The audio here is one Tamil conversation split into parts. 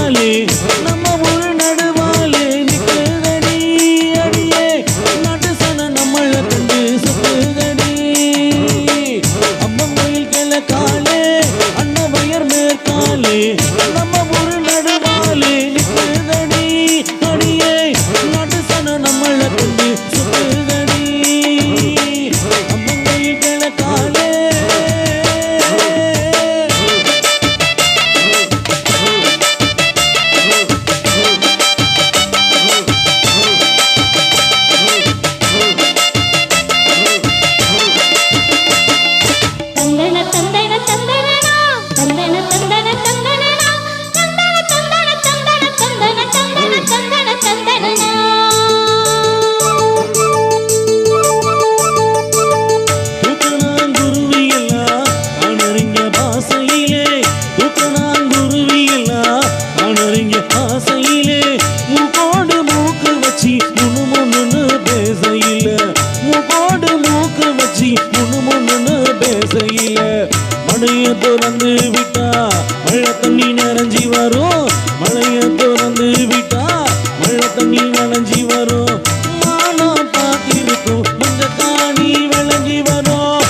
நடுவாலே நம்ம ஊரு நடுவாலே நிக்குதடி அடியே நடுசன நம்மள கண்டு சுத்துதடி அம்மன் கோயில் கிழக்காலே அண்ணவயர் மேற்காலே நம்ம ஊரு நடுவாலே நிக்குதடி அடியே நடுசன நம்மள கண்டு சுத்துதடி அம்மன் கோயில் கிழக்காலே மழைய திறந்து விட்டா மழை தண்ணி நிறைஞ்சி வரும் மழைய திறந்து விட்டா மழை தண்ணி நனைஞ்சி வரும் மானா பார்த்திருக்கும் மஞ்ச காணி விளைஞ்சி வரும்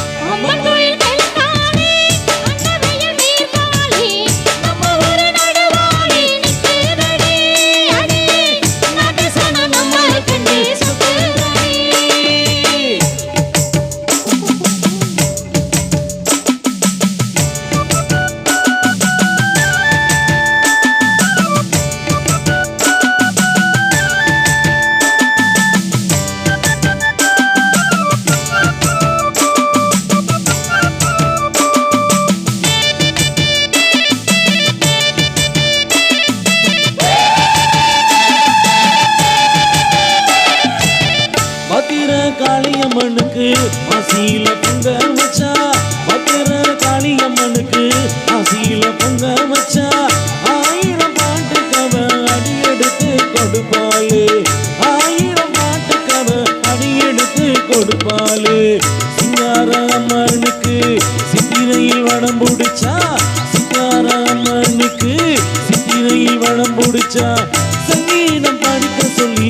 காளியம்மனுக்கு ஆசியில பொங்க வச்சா பத்திர காளியம்மனுக்கு ஆசியில பொங்க வச்சா 1000 பாட்டுக்கவ அடி எடுத்து கொடுப்பாளு 1000 பாட்டுக்கவ அடி எடுத்து கொடுப்பாளு சிங்கார அம்மனுக்கு சித்திரையில் வடம் பிடிச்சா சிங்கார அம்மனுக்கு சித்திரையில் வடம் பிடிச்சா சங்கீதம் படிக்க சொல்லி